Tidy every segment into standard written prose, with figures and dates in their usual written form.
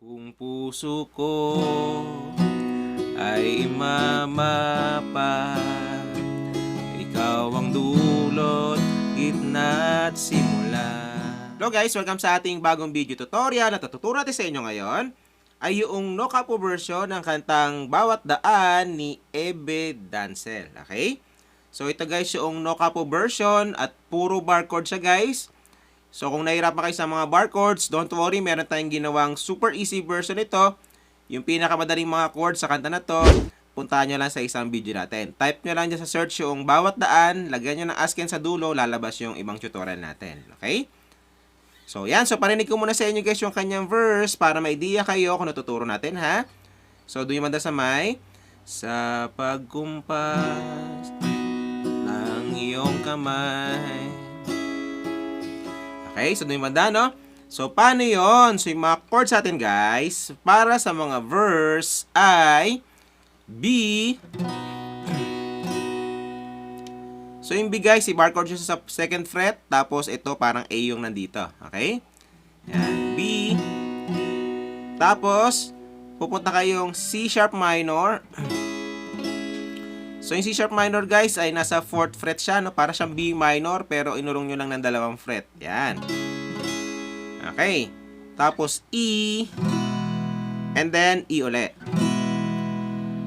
Kung puso ko ay mamapa, ikaw ang dulot, gitna at simula. Hello guys! Welcome sa ating bagong video tutorial na tuturo natin sa inyo ngayon ay yung no capo version ng kantang Bawat Daan ni Ebe Dancel. Okay? So ito guys yung no capo version at puro barcode siya guys. So kung nahirapan kayo sa mga barcodes, don't worry, meron tayong ginawang super easy version nito. Yung pinakamadaling mga chords sa kanta na to, puntahan nyo lang sa isang video natin. Type nyo lang dyan sa search yung Bawat Daan, lagyan nyo ng asken sa dulo, lalabas yung ibang tutorial natin. Okay? So yan, so parinig ko muna sa inyo guys yung kanyang verse para may idea kayo kung natuturo natin ha. So doon yung manda sa may, sa pagkumpas ng iyong kamay. Okay, so doon yung manda, no? So, paano yon? So, yung mga chords natin, guys, para sa mga verse ay B. So, yung B, guys, si barchord siya sa second fret, tapos ito parang A yung nandito. Okay? Yan, B. Tapos, pupunta kayong C sharp minor. So, yung C sharp minor, guys, ay nasa 4th fret siya, no? Para siyang B minor, pero inurong nyo lang ng 2 fret. Yan. Okay. Tapos, E. And then, E ulit.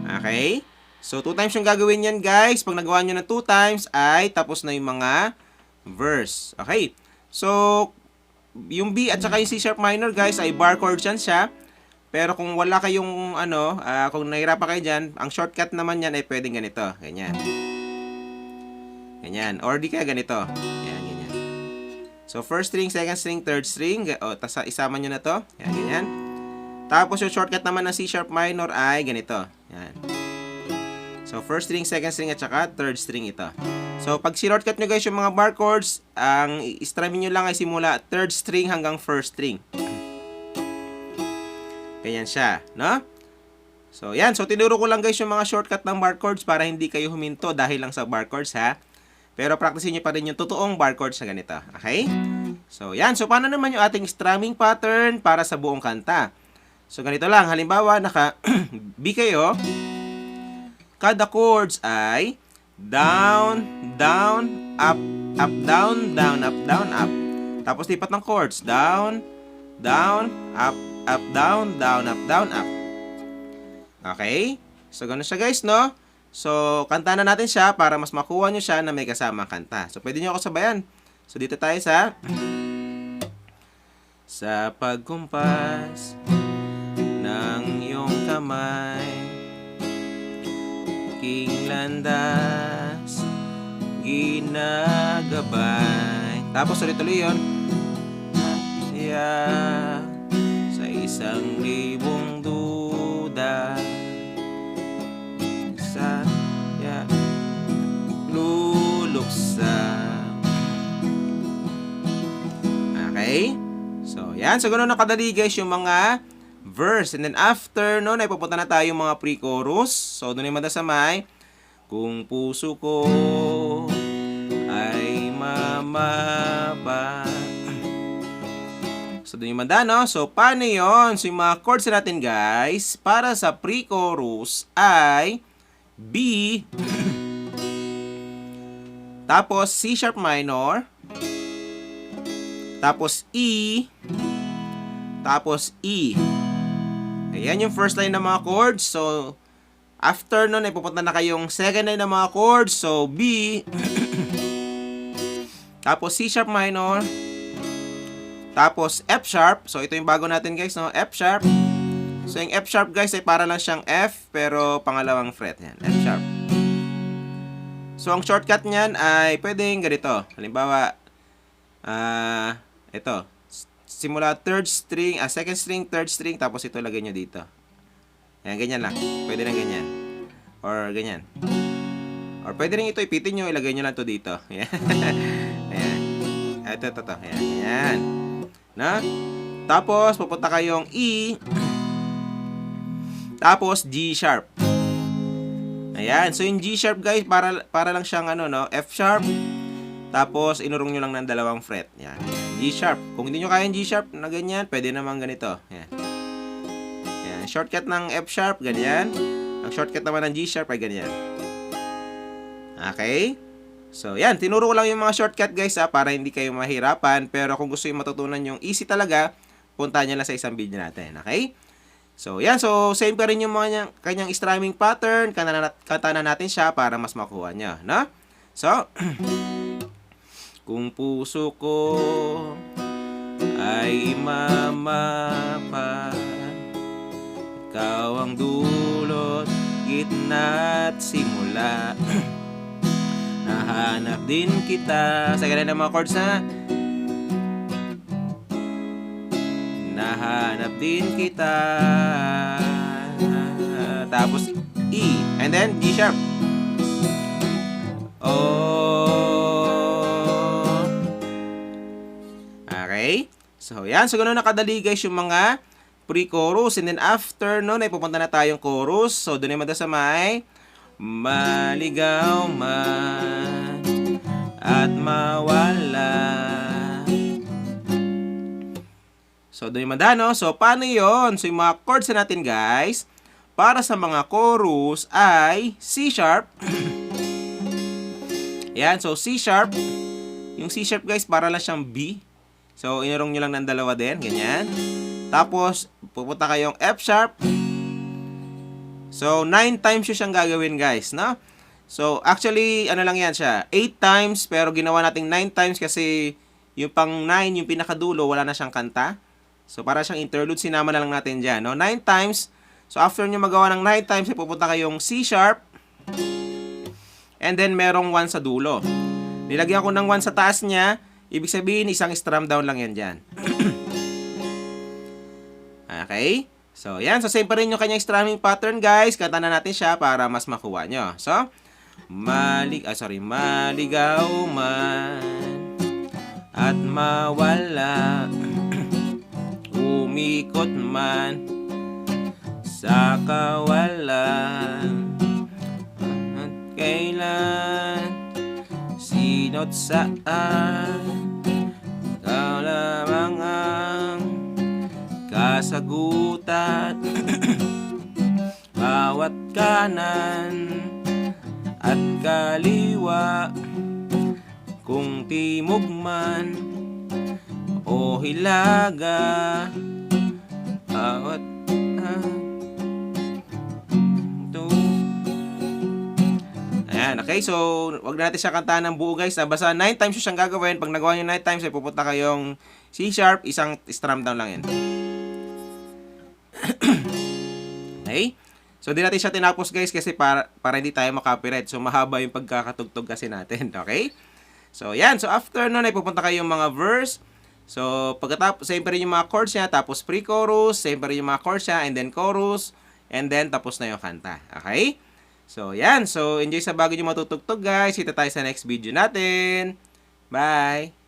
Okay. So, 2 times yung gagawin yan, guys. Pag nagawa nyo ng 2 times, ay tapos na yung mga verse. Okay. So, yung B at saka yung C sharp minor, guys, ay bar chord siya. Pero kung wala kayong kung nahirapan kayo dyan, ang shortcut naman yan ay pwedeng ganito. Ganyan. Ganyan. Or di kaya ganito. Yan, ganyan. So, first string, second string, third string. Tapos isama nyo na to. Yan, ganyan. Tapos yung shortcut naman ng C sharp minor ay ganito. Yan. So, first string, second string, at saka third string ito. So, pag shortcut nyo guys yung mga bar chords, ang i-strumming nyo lang ay simula third string hanggang first string. Ganyan siya, no? So, yan. So, tinuro ko lang guys yung mga shortcut ng bar chords para hindi kayo huminto dahil lang sa bar chords, ha? Pero practicein nyo pa rin yung totoong bar chords na ganito. Okay? So, yan. So, paano naman yung ating strumming pattern para sa buong kanta? So, ganito lang. Halimbawa, B kayo. Kada chords ay down, down, up, up, down, down, up, down, up. Tapos, lipat ng chords. Down, down, up, up, down, down, up, down, up. Okay? So, ganun siya guys, no? So, kanta na natin siya para mas makuha nyo siya na may kasama kanta. So, pwede nyo ako sabayan. So, dito tayo sa pagkumpas ng iyong kamay, king landas, ginagabay. Tapos, ulit-tuloy yun. Yeah. Sa 1,000 duda, sa luluksa. Okay? So, yan. So, ganoon na kadali guys yung mga verse. And then after, no, ay pupunta na tayo yung mga pre-chorus. So, doon yung madasamay. Kung puso ko ay mamaba. So, doon yung manda, no? So, paano yun? So, yung mga chords natin, guys, para sa pre-chorus ay B, tapos C sharp minor, tapos E, tapos E. Ayan yung first line ng mga chords. So, after nun, ay pupunta na kayong second line ng mga chords. So, B, tapos C sharp minor, tapos F sharp. So, ito yung bago natin guys, no? F sharp. So, yung F sharp guys ay para lang siyang F, pero pangalawang fret. Yan, F sharp. So, ang shortcut niyan ay pwedeng ganito. Halimbawa, ito. Simula third string, second string, third string, tapos ito lagay nyo dito. Yan, ganyan lang. Pwede lang ganyan. Or ganyan. Or pwede rin ito, ipitin nyo, ilagay nyo lang to dito. Yan. Ayan. Ito. Ayan, ayan. Na? Tapos, pupunta kayong E. Tapos, G sharp. Ayan. So, yung G sharp, guys, para lang siyang, F sharp. Tapos, inurong nyo lang ng 2 fret. Yan. G sharp. Kung hindi nyo kaya yung G sharp na ganyan, pwede naman ganito. Yan. shortcut ng F sharp, ganyan. Ang shortcut naman ng G sharp ay ganyan. Okay? So, yan. Tinuro ko lang yung mga shortcut guys para hindi kayo mahirapan. Pero kung gusto yung matutunan yung easy talaga, puntahan nyo lang sa isang video natin. Okay? So, yan. So, same pa rin yung mga kanyang strumming pattern. Kanta na natin siya para mas makuha nyo. No? So, kung puso ko ay mamapa, ikaw ang dulot, gitna at simula. Nahanap din kita. Sa ganun ng mga chords na nahanap din kita. Tapos E. And then G sharp. Oh. Okay. So, yan. So, ganun nakadali guys yung mga pre-chorus. And then after nun, ay pupunta na tayong chorus. So, doon naman sa may maligaw man at mawala. So, doon yung madano. So, paano yun? So, yung mga chords natin, guys, para sa mga chorus ay C sharp. Yan. So, C sharp. Yung C sharp, guys, para lang siyang B. So, inurong nyo lang ng dalawa din. Ganyan. Tapos, pupunta kayong F sharp. So, 9 times yung siyang gagawin, guys, no? So, actually, ano lang yan siya? 8 times, pero ginawa nating 9 times kasi yung pang 9, yung pinakadulo, wala na siyang kanta. So, para siyang interlude, sinama na lang natin dyan, no? 9 times. So, after nyo magawa ng 9 times, pupunta kayong C sharp. And then, merong 1 sa dulo. Nilagyan ko ng 1 sa taas niya. Ibig sabihin, isang strum down lang yan dyan. Okay? So, yan. So, same pa rin yung kanyang strumming pattern, guys. Kanta na natin siya para mas makuha nyo. So, maligaw man at mawala, umikot man sa kawalan, at kailan, sino't saan, ikaw lamang ang kasagutan. Bawat kanan at kaliwa, kung timog man o hilaga, bawat ayan, okay, so wag natin siya kantahan ng buo, guys. Basta 9 times yung siyang gagawin. Pag nagawa nyo 9 times, ay pupunta kayong C sharp, isang strum down lang yan. Okay? So, di natin siya tinapos, guys, kasi para hindi tayo makapiright. So, mahaba yung pagkakatugtog kasi natin. Okay? So, yan. So, after nun, ay pupunta kayong mga verse. So, pagkatapos, same pa rin yung mga chords niya. Tapos, pre-chorus. Same pa rin yung mga chords niya. And then, chorus. And then, tapos na yung kanta. Okay? So, yan. So, enjoy sa bago nyo matutugtog, guys. Kita tayo sa next video natin. Bye!